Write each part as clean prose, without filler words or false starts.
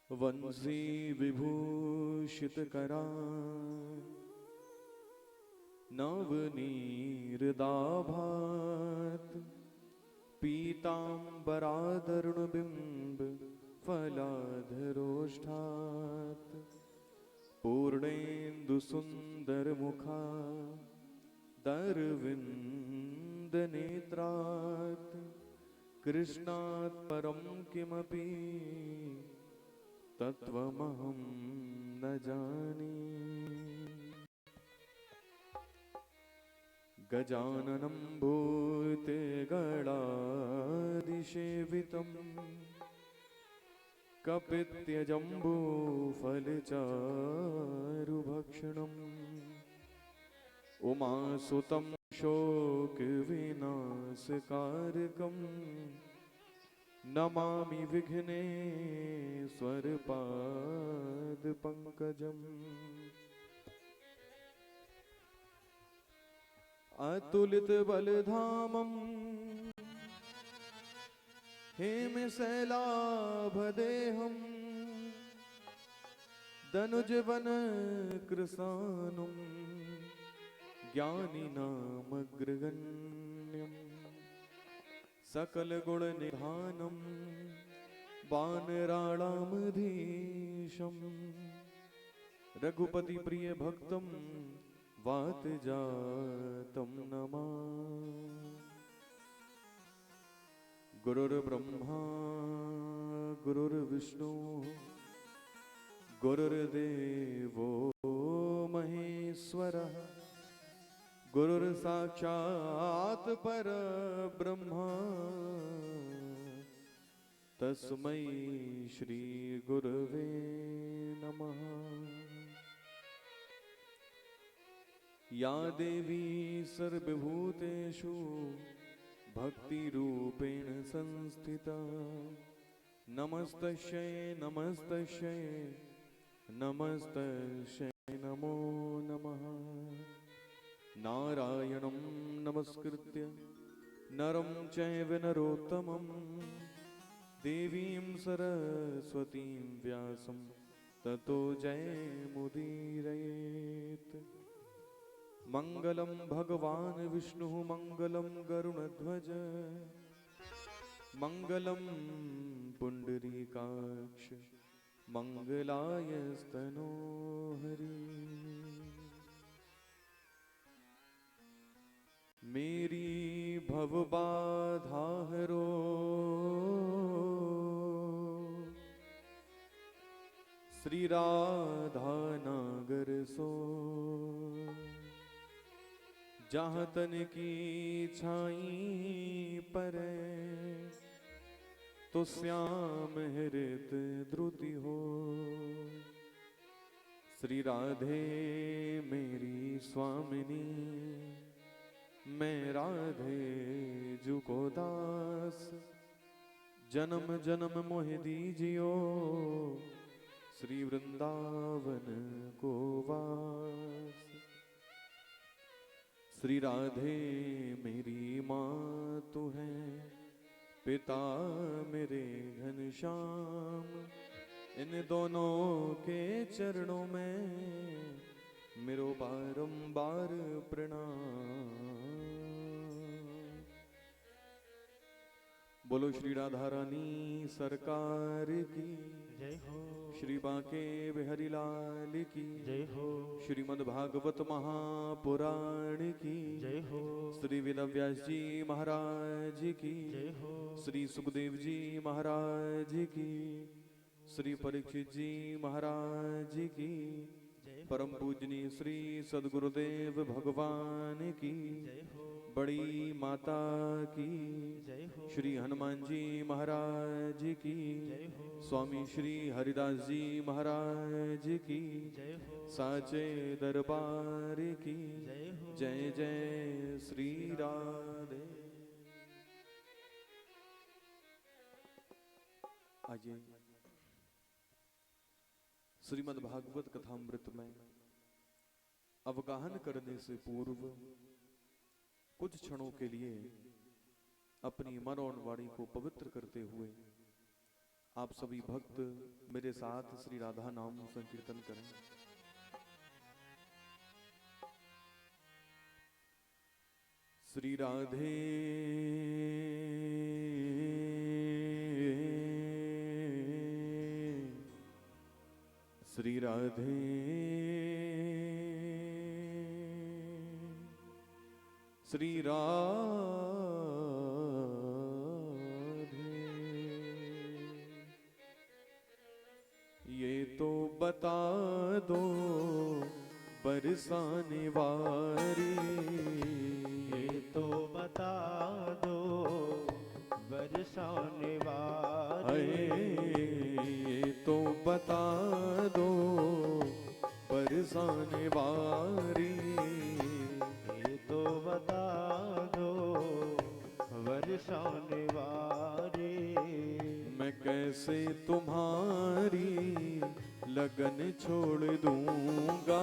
वंशी विभूषित करा नवनीरदाभात पीतांबरादरुणबिंब फलाधरोष्ठात् पूर्णेन्दु सुंदर मुखा दरविंद नेत्रात् कृष्णात् परं किमपि तत्त्वमहं न जाने। गजाननं भूतगणादिसेवितं कपित्यजम्बूफलचारुभक्षणम् उमासुतं शोकविनाशकारकम् नमामि विघ्नेश्वरपादपङ्कजम्। अतुलितबलधामं हेमशैलाभदेहं दनुजवनकृशानुं ज्ञानिनामग्रगण्यं सकलगुणनिधानं वानराणामधीशं रघुपतिप्रियभक्तं वातजातं नमामि। गुरुर्ब्रह्मा गुरुर्विष्णु गुरुर्देवो महेश्वरः गुरुर्साक्षात् परब्रह्म तस्मै श्री गुरवे नमः। या देवी सर्वभूतेषु भक्तिरूपेण संस्थिता नमस्तस्यै नमस्तस्यै नमस्तस्यै नमो नमः। नारायणं नमस्कृत्य नरं चैव नरोत्तमं देवीं सरस्वतीं व्यासं ततो जयमुदीरयेत्। मंगलं भगवान् विष्णुः मंगलं गरुडध्वज मंगलं पुंडरीकाक्ष मंगलायस्तनोहरि। मेरी भवबाधा हरो श्री राधा नागर सो जहाँ तन की छाई परे तो श्याम हृत द्रुति हो। श्री राधे मेरी स्वामिनी मैं राधे जुको दास जन्म जन्म मोह दीजियो श्री वृंदावन को वास। श्री राधे मेरी माँ तू है पिता मेरे घनश्याम इन दोनों के चरणों में मेरो बारंबार प्रणाम। बोलो श्री राधा रानी सरकार की जय हो। श्री बांके बिहारी लाल की जय हो। श्रीमद् भागवत महापुराण की जय हो। श्री वेदव्यास जी महाराज की जय हो। श्री सुखदेव जी महाराज की श्री परीक्षित जी महाराज की परम पूजनीय श्री सद्गुरुदेव भगवान की जय हो। बड़ी माता की जय हो। श्री हनुमान जी महाराज की जय हो। स्वामी श्री हरिदास जी महाराज की जय हो। साचे दरबार की जय हो। जय जय श्री राधे। आइए श्रीमद् भागवत कथामृत में अवगाहन करने से पूर्व कुछ क्षणों के लिए अपनी मन और वाणी को पवित्र करते हुए आप सभी भक्त मेरे साथ श्री राधा नाम संकीर्तन करें। श्री राधे श्री राधे श्री राधे। ये तो बता दो बरसाने वारी, ये तो बता दो बरसाने वाली, ये तो बता दो बरसाने वारी, ये तो बता दो बरसाने वाली। मैं कैसे तुम्हारी लगन छोड़ दूंगा,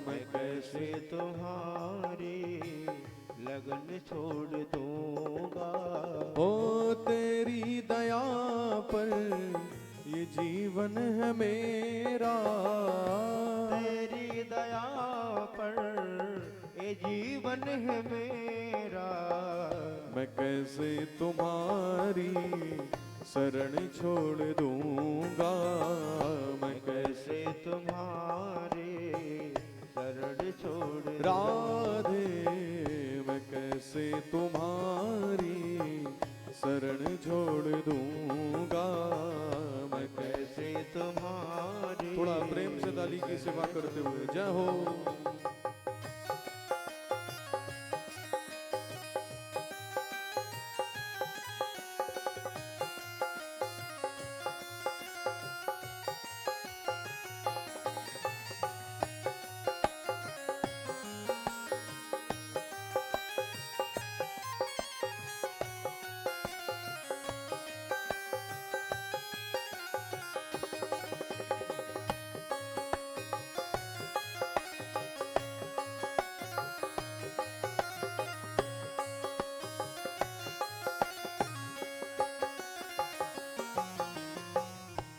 मैं कैसे तुम्हारी लगन छोड़ दूंगा। ओ तेरी दया पर ये जीवन है मेरा, तेरी दया पर ये जीवन है मेरा। मैं कैसे तुम्हारी शरण छोड़ दूंगा, मैं कैसे तुम्हारे शरण छोड़ राधे, मैं कैसे तुम्हारी शरण छोड़ दूंगा, मैं कैसे तुम्हारे। थोड़ा प्रेम से ताली की सेवा करते हुए जय हो।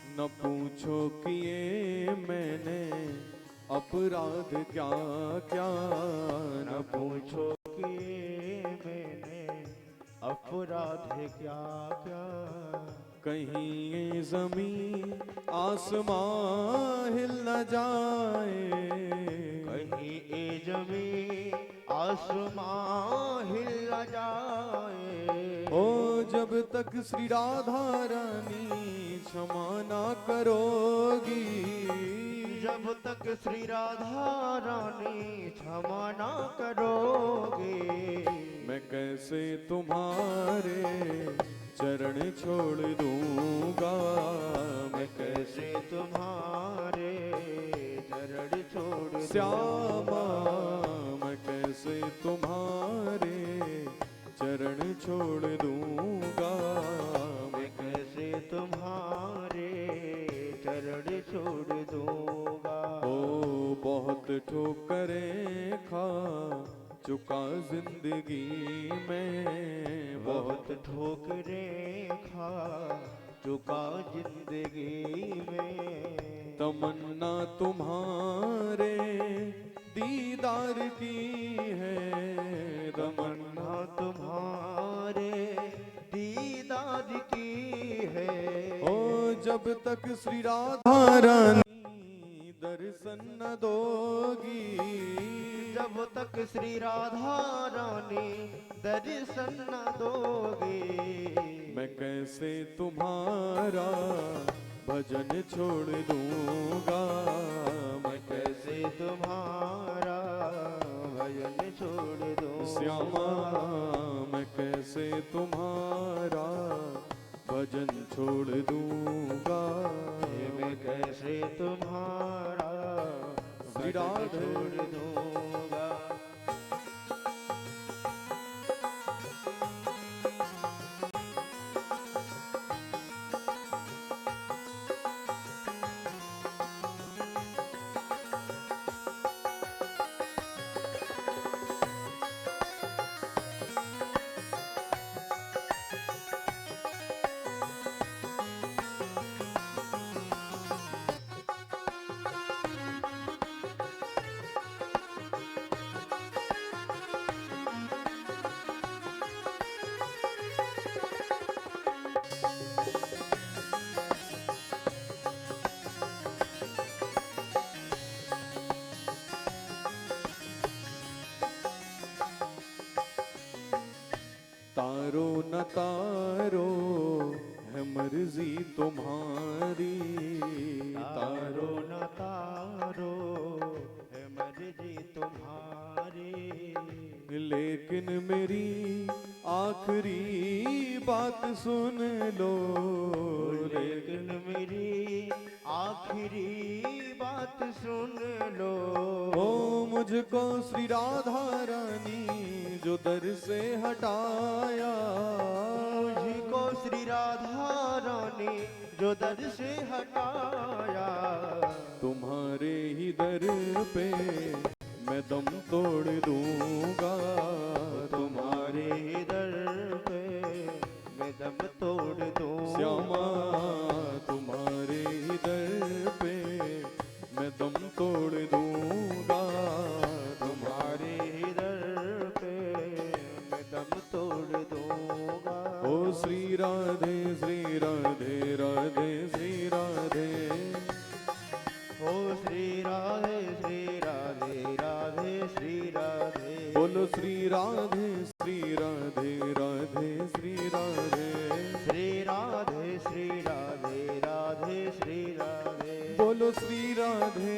न पूछो कि ये मैंने अपराध क्या क्या, न पूछो कि मैंने अपराध क्या क्या। कहीं ये जमीन आसमां हिल न जाए, कहीं ये जमीन आसमां हिल न जाए। ओ जब तक श्री राधा रानी क्षमा ना करोगी, जब तक श्री राधा रानी क्षमा ना करोगे। मैं कैसे तुम्हारे चरण छोड़ दूंगा, मैं कैसे तुम्हारे चरण छोड़ श्यामा, मैं कैसे तुम्हारे चरण छोड़ दूंगा, मैं कैसे तुम्हारे चरण छोड़ दूंगा। ओ बहुत ठोकरें खा चुका जिंदगी में, बहुत ठोकरें खा चुका जिंदगी में। तमन्ना तुम्हारे दीदार की है, तमन्ना तुम्हारे दीदार की है। ओ जब तक श्री राधा रानी दर्शन न दोगी, जब तक श्री राधा रानी दर्शन न दोगे। मैं कैसे तुम्हारा भजन छोड़ दूंगा, मैं कैसे तुम्हारा भजन छोड़ दूं। श्यामा, मैं कैसे तुम्हारा भजन छोड़ दूंगा, मैं कैसे तुम्हारा श्री भजन राधे छोड़ दूंगा। न तारो है मर्जी तुम्हारी, तारो न तारो है मर्जी तुम्हारी, लेकिन मेरी आखिरी बात सुन लो, लेकिन मेरी आखिरी बात सुन लो। ओ मुझको श्री राधा रानी जो दर से हटाया, मुझको श्री राधा रानी जो दर से हटाया, तुम्हारे ही दर पे मैं दम तोड़ दूंगा, तुम्हारे दर पे मैं दम तोड़ दूंगा। श्यामा तुम्हारे ही दर पे मैं दम तोड़ दूंगा, तुम्हारे दर पे मैं दम तोड़ दूंगा। ओ श्री राधे राधे श्री राधे, ओ श्री राधे राधे श्री राधे, बोलो श्री राधे राधे श्री राधे, श्री राधे राधे श्री राधे, बोलो श्री राधे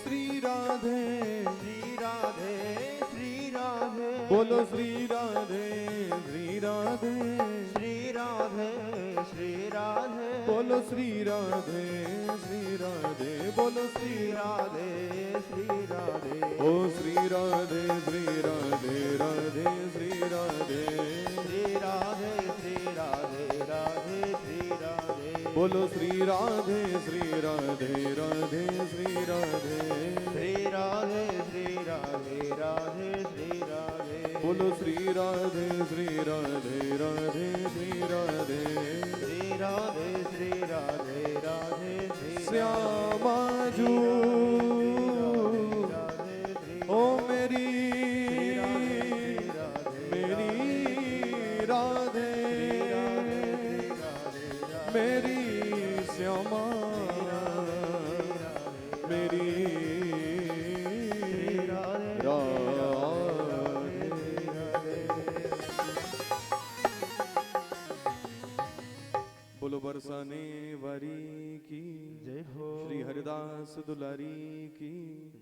श्री राधे, श्री राधे श्री राधे, बोलो श्री राधे श्री राधे, श्री राधे श्री राधे, बोलो श्री राधे श्री राधे, बोलो श्री श्री राधे श्री राधे, ओ श्री राधे राधे श्री राधे, श्री राधे राधे श्री राधे, बोलो श्री राधे राधे श्री राधे, श्री राधे राधे श्री राधे, बोलो श्री राधे राधे श्री राधे, श्री राधे राधे श्री श्यामा जू ओ मेरी राधे, मेरी श्यामा मेरी राधे। बोलो बरसाने वारी की जय हो, श्री हरिदास दुलारी की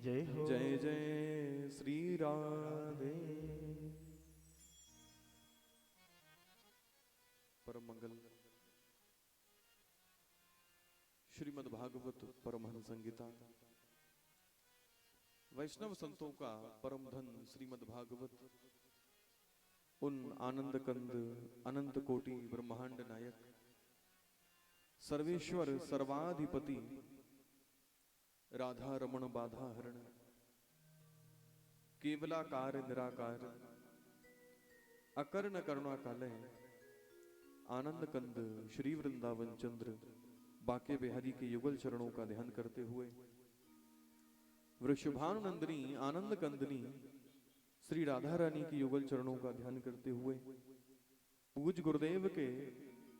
जय हो, जय जय श्री राधे। परम मंगल श्रीमद् भागवत परमहंस संहिता, वैष्णव संतों का परम धन श्रीमद् भागवत, उन आनंद कंद अनंत कोटि ब्रह्मांड नायक सर्वेश्वर सर्वाधिपति राधा रमण बाधा हरण केवलाकार निराकार अकर्ण करुणाकालय आनंद कंद श्री वृंदावन चंद्र बाके बिहारी के युगल चरणों का ध्यान करते हुए वृषभानुनंदिनी आनंद कंदनी श्री राधा रानी की युगल चरणों का ध्यान करते हुए पूज गुरुदेव के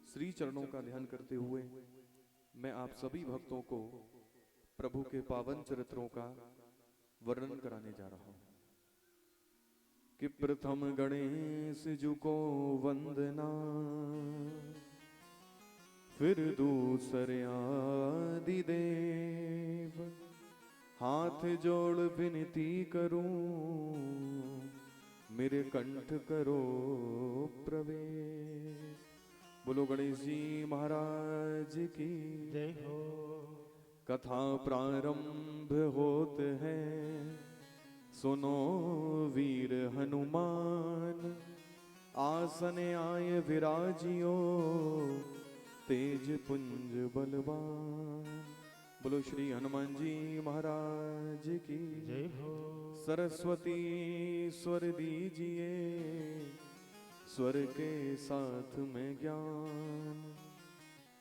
श्री चरणों का ध्यान करते हुए मैं आप सभी भक्तों को प्रभु के पावन चरित्रों का वर्णन कराने जा रहा हूं कि प्रथम गणेश जी को वंदना, फिर दूसरे आदि देव, हाथ जोड़ विनती करूं मेरे कंठ करो प्रवेश। बोलो गणेश जी महाराज की जय हो। कथा प्रारंभ होत है, सुनो वीर हनुमान, आसन आय विराजियो तेज पुंज बलवान। बोलो श्री हनुमान जी महाराज की जय हो। सरस्वती स्वर दीजिए, स्वर के साथ में ज्ञान,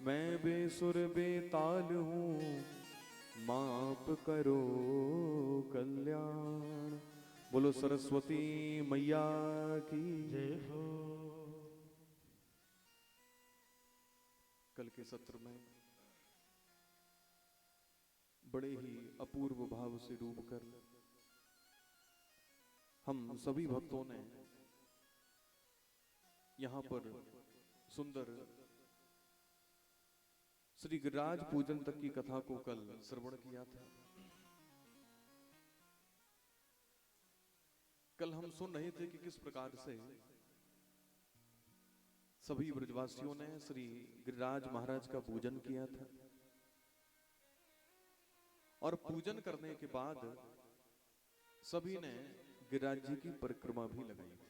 मैं बेसुर बेताल हूँ, माप करो कल्याण। बोलो सरस्वती मैया की जय हो। कल के सत्र में बड़े ही अपूर्व भाव से डूबकर हम सभी भक्तों ने यहाँ पर सुंदर श्री गिरिराज पूजन तक की कथा को कल श्रवण किया था। कल हम सुन रहे थे कि किस प्रकार से सभी ब्रजवासियों ने श्री गिरिराज महाराज का पूजन किया था और पूजन करने के बाद सभी ने गिरिराज जी की परिक्रमा भी लगाई थी।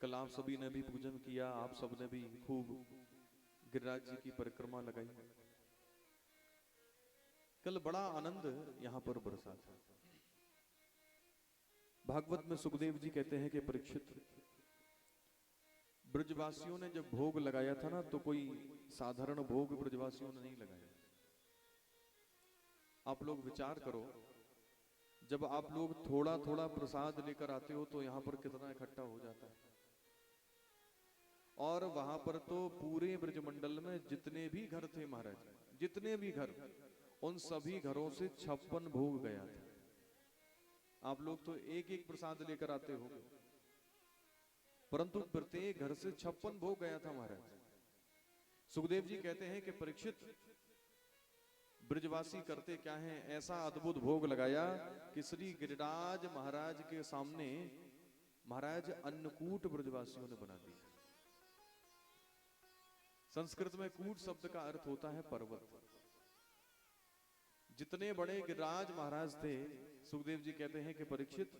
कल आप सभी ने भी पूजन किया, आप सब ने भी खूब गिरिराज जी की परिक्रमा लगाई। कल बड़ा आनंद यहां पर बरसा था। भागवत में सुखदेव जी कहते हैं कि परीक्षित, ब्रजवासियों ने जब भोग लगाया था ना, तो कोई साधारण भोग ब्रजवासियों ने नहीं लगाया। आप लोग विचार करो, जब आप लोग थोड़ा थोड़ा प्रसाद लेकर आते हो तो यहां पर कितना इकट्ठा हो जाता है। और वहां पर तो पूरे ब्रजमंडल में जितने भी घर थे महाराज, जितने भी घर, उन सभी घरों से 56 भोग गया था। आप लोग तो एक एक प्रसाद लेकर आते हो, परंतु प्रत्येक घर से 56 भोग गया था महाराज। सुखदेव जी कहते हैं कि परीक्षित, ब्रजवासी करते क्या हैं, ऐसा अद्भुत भोग लगाया कि श्री गिरिराज महाराज के सामने महाराज अन्नकूट ब्रजवासियों ने बना दिया। संस्कृत में कूट शब्द का अर्थ होता है पर्वत। जितने बड़े गिरिराज महाराज थे, सुखदेव जी कहते हैं कि परीक्षित,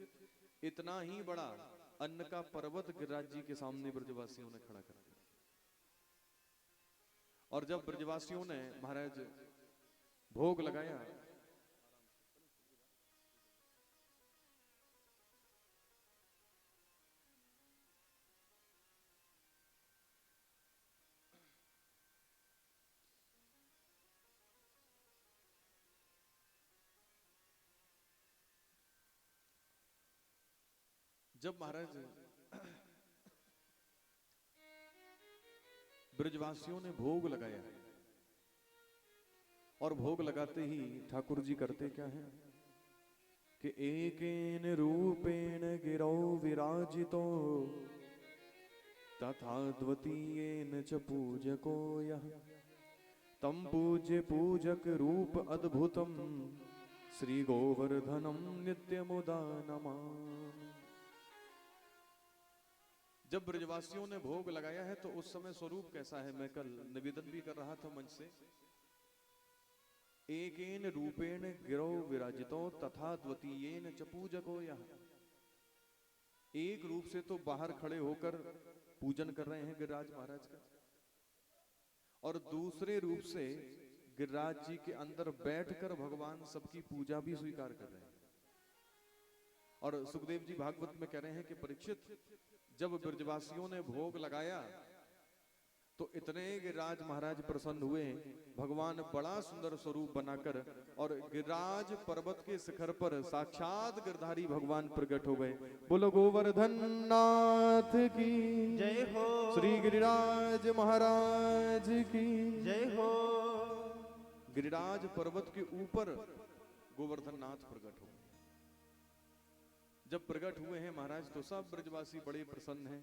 इतना ही बड़ा अन्न का पर्वत गिरिराज जी के सामने ब्रजवासियों ने खड़ा कर दिया। और जब ब्रजवासियों ने महाराज भोग लगाया, जब महाराज ब्रजवासियों ने भोग लगाया, और भोग लगाते ही ठाकुर जी करते क्या है कि एकेन रूपेण गिरौ विराजितो तथा द्वितीयेन च पूजको यः तम पूज्य पूजक रूप अद्भुतम श्री गोवर्धनम नित्यमुदा नमामि। जब ब्रजवासियों ने भोग लगाया है तो उस समय स्वरूप कैसा है, मैं कल निवेदन भी कर रहा था मंच से। एकेन रूपेण गिरौ विराजितो तथा द्वितीयेन च पूजको यः। एक रूप से तो बाहर खड़े होकर पूजन कर रहे हैं गिरिराज महाराज का, और दूसरे रूप से गिरिराज जी के अंदर बैठकर भगवान सबकी पूजा भी स्वीकार कर रहे हैं। और सुखदेव जी भागवत में कह रहे हैं कि परीक्षित, जब ब्रजवासियों ने भोग लगाया तो इतने गिरिराज महाराज प्रसन्न हुए, भगवान बड़ा सुंदर स्वरूप बनाकर, और गिरिराज पर्वत के शिखर पर साक्षात गिरधारी भगवान प्रकट हो गए। बोलो गोवर्धन नाथ की जय हो, श्री गिरिराज महाराज की जय हो। गिरिराज पर्वत के ऊपर गोवर्धन नाथ प्रकट हो गए। जब प्रकट हुए हैं महाराज तो सब ब्रजवासी बड़े प्रसन्न हैं।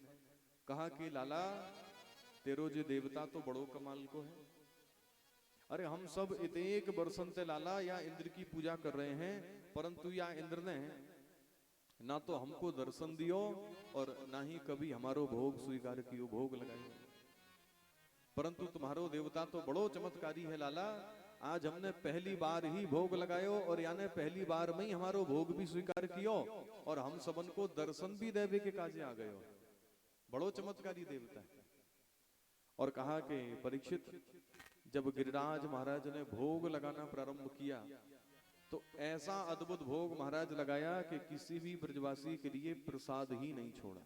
कहा कि लाला, तेरो जो देवता तो बड़ो कमाल को है। अरे हम सब इतेक बरसन ते लाला या इंद्र की पूजा कर रहे हैं, परंतु या इंद्र ने ना तो हमको दर्शन दियो और ना ही कभी हमारो भोग स्वीकार कियो, भोग लगाए। परंतु तुम्हारो देवता तो बड़ो चमत्कारी है लाला। आज हमने पहली बार ही भोग लगायो और यानी पहली बार में ही हमारो भोग भी स्वीकार कियो और हम सबन को दर्शन भी देवे के काजे आ गयो। बड़ो चमत्कारी देवता है। और कहा कि परीक्षित, जब गिरिराज महाराज ने भोग लगाना प्रारंभ किया तो ऐसा अद्भुत भोग महाराज लगाया कि किसी भी ब्रजवासी के लिए प्रसाद ही नहीं छोड़ा,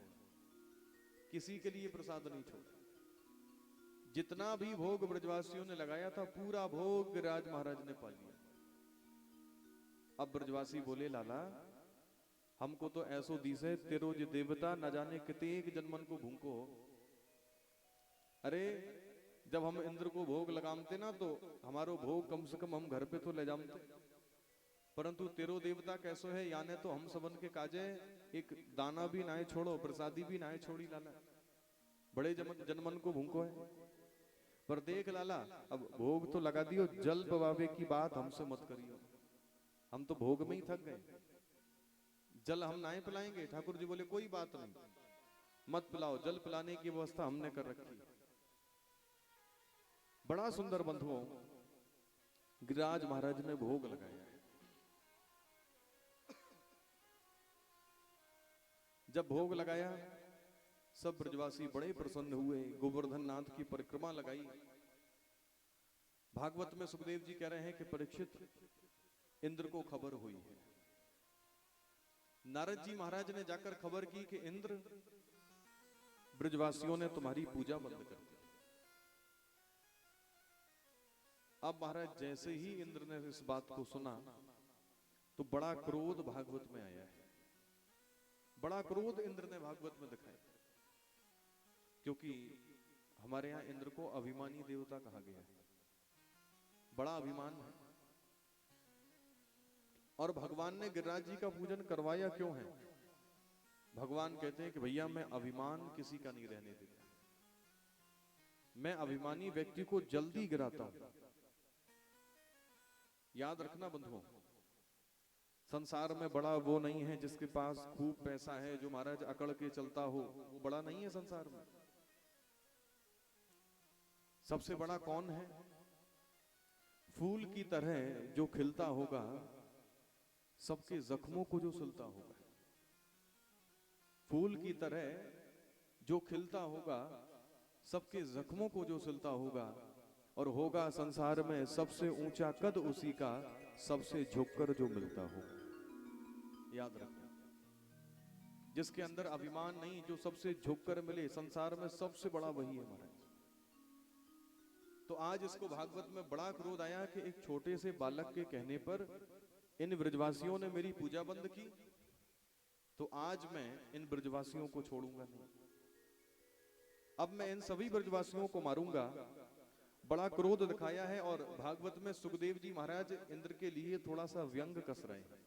किसी के लिए प्रसाद नहीं छोड़ा। जितना भी भोग ब्रजवासियों ने लगाया था, पूरा भोग गिरिराज महाराज ने पा लिया। अब ब्रजवासी बोले, लाला हमको तो ऐसो दिसे तेरो जो देवता न जाने कितने जन्मन को भूखो। अरे जब हम इंद्र को भोग लगामते ना तो हमारो भोग कम से कम हम घर पे तो ले जामते, परंतु तेरो देवता कैसो है, याने तो हम सबन के काजे एक दाना भी नाए छोड़ो, प्रसादी भी नाए छोड़ी लाला। बड़े जनमन को भूखो है। पर देख लाला, अब भोग तो लगा दियो, जल पवावे की बात हमसे मत करियो। हम तो भोग में ही थक गए, जल हम नाए पिलाएंगे। ठाकुर जी बोले कोई बात नहीं, मत पिलाओ, जल पिलाने की व्यवस्था हमने कर रखी। बड़ा सुंदर बंधुओं गिरिराज महाराज ने भोग लगाया है। जब भोग लगाया सब ब्रजवासी बड़े प्रसन्न हुए, गोवर्धन नाथ की परिक्रमा लगाई। भागवत में सुखदेव जी कह रहे हैं कि परीक्षित, इंद्र को खबर हुई है। नारद जी महाराज ने जाकर खबर की कि इंद्र, ब्रजवासियों ने तुम्हारी पूजा बंद कर दी। अब महाराज जैसे ही इंद्र ने इस बात को सुना तो बड़ा क्रोध भागवत में आया है। बड़ा क्रोध इंद्र ने भागवत में दिखाया, क्योंकि हमारे यहां इंद्र को अभिमानी देवता कहा गया है। बड़ा अभिमान है। और भगवान ने गिरिराज जी का पूजन करवाया क्यों है? भगवान कहते हैं कि भैया मैं अभिमान किसी का नहीं रहने देता, मैं अभिमानी व्यक्ति को जल्दी गिराता हूं। याद रखना बंधुओं, संसार में बड़ा वो नहीं है जिसके पास खूब पैसा है, जो महाराज अकड़ के चलता हो, वो बड़ा नहीं है संसार में। सबसे बड़ा कौन है? फूल की तरह जो खिलता होगा, सबके जख्मों को जो सुलता होगा। फूल की तरह जो खिलता होगा, सबके जख्मों को जो सुलता होगा, और होगा संसार में सबसे ऊंचा कद उसी का, सबसे झुककर जो मिलता हो। याद रखना, जिसके अंदर अभिमान नहीं, जो सबसे झुककर मिले, संसार में सबसे बड़ा वही है महाराज। तो आज इसको भागवत में बड़ा क्रोध आया कि एक छोटे से बालक के कहने पर इन ब्रजवासियों ने मेरी पूजा बंद की, तो आज मैं इन ब्रजवासियों को छोड़ूंगा नहीं। अब मैं इन सभी ब्रजवासियों को मारूंगा। बड़ा क्रोध दिखाया है। और भागवत में सुखदेव जी महाराज इंद्र के लिए थोड़ा सा व्यंग कस रहे हैं।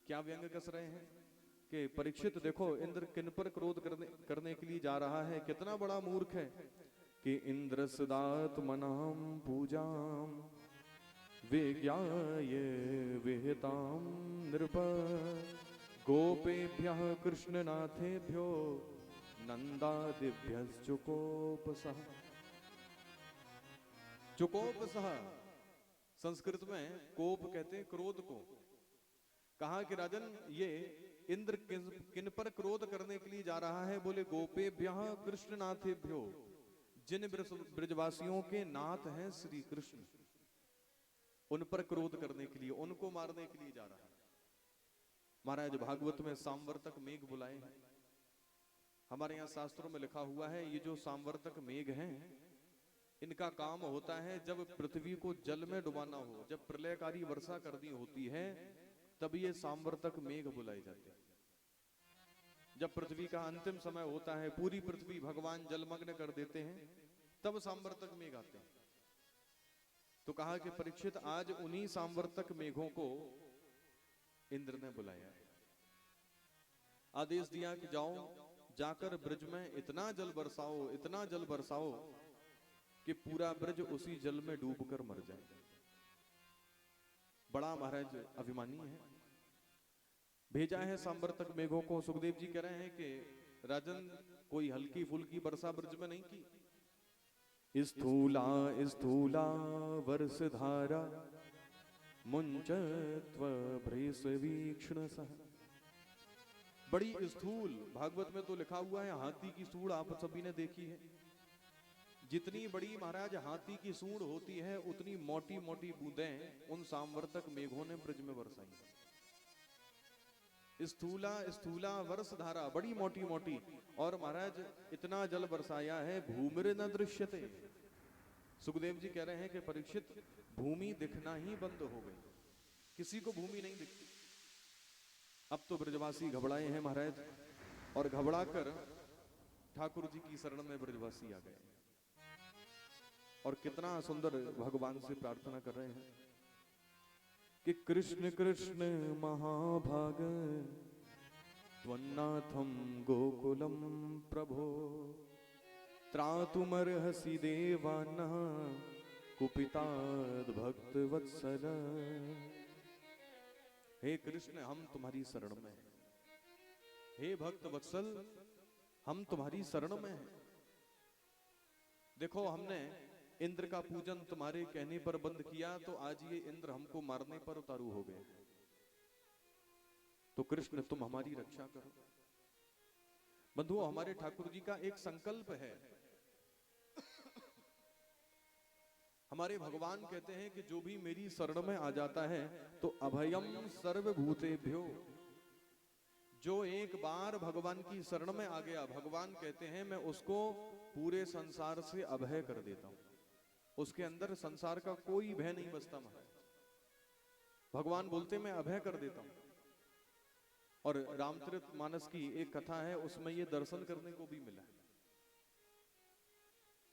क्या व्यंग कस रहे हैं? कि परीक्षित देखो, इंद्र किन पर क्रोध करने के लिए जा रहा है, कितना बड़ा मूर्ख है। कि इंद्र सदात्मनां पूजाम विज्ञाय विहितां नृप गोपेभ्यः कृष्णनाथेभ्यो नंदादिभ्यश्चुकोपसः। चुकोपसः संस्कृत में कोप कहते हैं क्रोध को। कहा कि राजन, ये इंद्र किन पर क्रोध करने के लिए जा रहा है? बोले गोपेभ्यः कृष्णनाथेभ्यो, जिन ब्रजवासियों के नाथ हैं श्री कृष्ण, उन पर क्रोध करने के लिए, उनको मारने के लिए जा रहा है। महाराज भागवत में सांवर्तक मेघ बुलाए हैं। हमारे यहाँ शास्त्रों में लिखा हुआ है, ये जो सांवर्तक मेघ हैं, इनका काम होता है जब पृथ्वी को जल में डुबाना हो, जब प्रलयकारी वर्षा करनी होती है, तब ये सांवर्तक मेघ बुलाए जाते हैं। जब पृथ्वी का अंतिम समय होता है, पूरी पृथ्वी भगवान जलमग्न कर देते हैं, तब सांवर्तक मेघ आते हैं। तो कहा कि परीक्षित, आज उन्हीं सांवर्तक मेघों को इंद्र ने बुलाया है। आदेश दिया कि जाओ, जाकर ब्रज में इतना जल बरसाओ, इतना जल बरसाओ कि पूरा ब्रज उसी जल में डूबकर मर जाए। बड़ा महाराज अभिमानी है। भेजा है सांवर्तक मेघों को। सुखदेव जी कह रहे हैं कि राजन, कोई हल्की फुल्की वर्षा ब्रज में नहीं की। स्थूला स्थूला वर्षधारा मुंचत्व भ्रेषवीक्षण सह। बड़ी स्थूल, भागवत में तो लिखा हुआ है हाथी की सूंड आप सभी ने देखी है। जितनी बड़ी महाराज हाथी की सूंड होती है, उतनी मोटी मोटी बूंदें उन सांवर्तक मेघों ने ब्रज में बरसाई। स्थूला स्थूला वर्षधारा, बड़ी मोटी मोटी। और महाराज इतना जल बरसाया है, भूमिर न दृश्यते। सुखदेव जी कह रहे हैं कि परीक्षित, भूमि दिखना ही बंद हो गई, किसी को भूमि नहीं दिखती। अब तो ब्रजवासी घबराए हैं महाराज, और घबरा कर ठाकुर जी की शरण में ब्रजवासी आ गए, और कितना सुंदर भगवान से प्रार्थना कर रहे हैं कि कृष्ण कृष्ण महाभाग त्वन्नाथं गोकुलं प्रभो त्रातुमर्हसि देवानां कुपिताद् भक्तवत्सल। हे कृष्ण हम तुम्हारी शरण में हैं। हे भक्त वत्सल हम तुम्हारी शरण में हैं। देखो हमने इंद्र का पूजन तुम्हारे कहने पर बंद किया तो आज ये इंद्र हमको मारने पर उतारू हो गए। तो कृष्ण तुम हमारी रक्षा करो। बंधुओं हमारे ठाकुर जी का एक संकल्प है। हमारे भगवान कहते हैं कि जो भी मेरी शरण में आ जाता है तो अभयम सर्वभूतेभ्यो। जो एक बार भगवान की शरण में आ गया, भगवान कहते हैं मैं उसको पूरे संसार से अभय कर देता हूं। उसके अंदर संसार का कोई भय नहीं बसता। महाराज भगवान बोलते मैं अभय कर देता हूं। और रामचरितमानस की एक कथा है, उसमें ये दर्शन करने को भी मिला।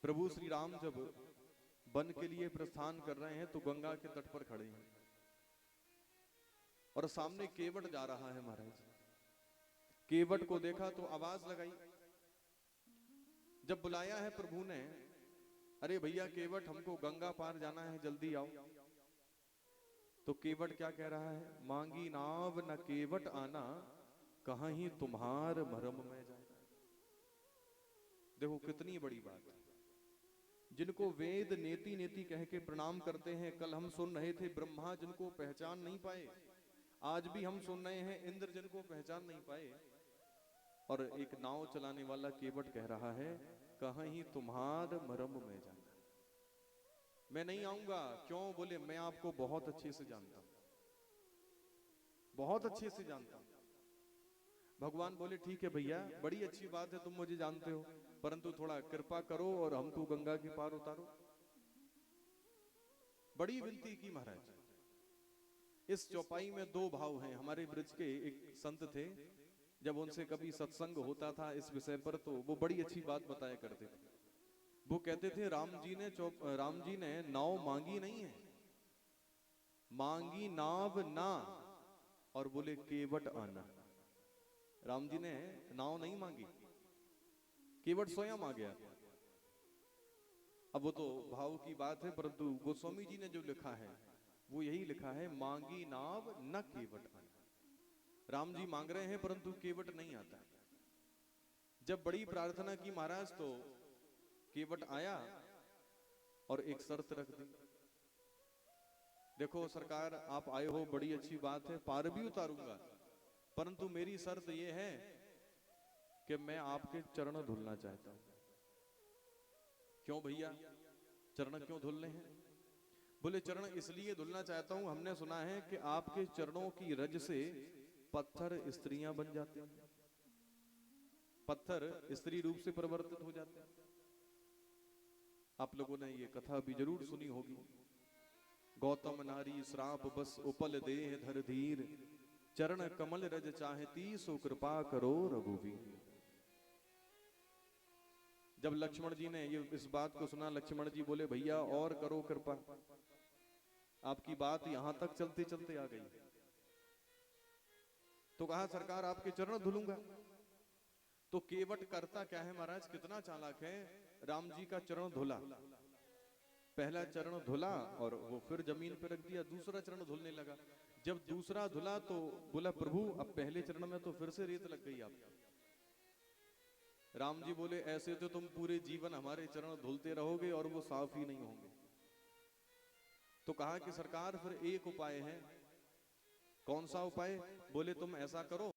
प्रभु श्री राम जब वन के लिए प्रस्थान कर रहे हैं तो गंगा के तट पर खड़े हैं और सामने केवट जा रहा है। महाराज केवट को देखा तो आवाज लगाई। जब बुलाया है प्रभु ने, अरे भैया केवट हमको गंगा पार जाना है, जल्दी आओ। तो केवट क्या कह रहा है, मांगी नाव न केवट आना, कहां ही तुम्हार मरम में जाए। देखो कितनी बड़ी बात। जिनको वेद नेति नेति कह के प्रणाम करते हैं, कल हम सुन रहे थे ब्रह्मा जिनको पहचान नहीं पाए, आज भी हम सुन रहे हैं इंद्र जिनको पहचान नहीं पाए। और एक नाव चलाने वाला केवट कह रहा है कहां ही तुम्हार मरम में जाना। मैं नहीं आऊंगा। क्यों? बोले मैं आपको बहुत अच्छे से जानता हूं, बहुत अच्छे से जानता हूं। भगवान बोले ठीक है भैया, बड़ी अच्छी बात है तुम मुझे जानते हो, परंतु थोड़ा कृपा करो और हमको गंगा के पार उतारो। बड़ी विनती की महाराज। इस चौपाई में दो भाव हैं। हमारे ब्रज के एक संत थे, जब उनसे कभी सत्संग होता था इस विषय पर तो वो बड़ी अच्छी बात बताया करते थे। वो कहते थे राम जी ने नाव मांगी नहीं है, मांगी नाव ना, और बोले केवट आना। राम जी ने नाव नहीं मांगी, केवट स्वयं आ गया। अब वो तो भाव की बात है, परंतु गोस्वामी जी ने जो लिखा है वो यही लिखा है, मांगी नाव न केवट आना। राम जी मांग रहे हैं परंतु केवट नहीं आता। जब बड़ी प्रार्थना की महाराज तो केवट आया और एक शर्त रख दी। देखो सरकार आप आए हो, बड़ी अच्छी बात है, पार भी उतारूंगा, परंतु मेरी शर्त यह है कि मैं आपके चरण धुलना चाहता हूं। क्यों भैया चरण क्यों धुलने हैं? बोले चरण इसलिए धुलना चाहता हूं, हमने सुना है कि आपके चरणों की रज से पत्थर स्त्रियां बन जाते हैं, पत्थर स्त्री रूप से परिवर्तित हो जाते हैं। आप लोगों ने ये कथा भी जरूर सुनी होगी। गौतम नारी श्राप बस उपल देह धर धीर, चरण कमल रज चाहती सो कृपा करो रघुवीर। जब लक्ष्मण जी ने ये इस बात को सुना, लक्ष्मण जी बोले भैया और करो कृपा। आपकी बात यहां तक चलते चलते आ गई तो कहा सरकार आपके चरण धुलूंगा। तो केवट करता क्या है महाराज, कितना चालाक है। राम जी का चरण धुला, पहला चरण धुला और वो फिर जमीन पे रख दिया, दूसरा चरण धुलने लगा। जब दूसरा धुला तो बोला प्रभु अब पहले चरण में तो फिर से रेत लग गई आप। राम जी बोले ऐसे तो तुम पूरे जीवन हमारे चरण धुलते रहोगे और वो साफ ही नहीं होंगे। तो कहा कि सरकार फिर एक उपाय है। कौन सा उपाय? बोले तुम ऐसा करो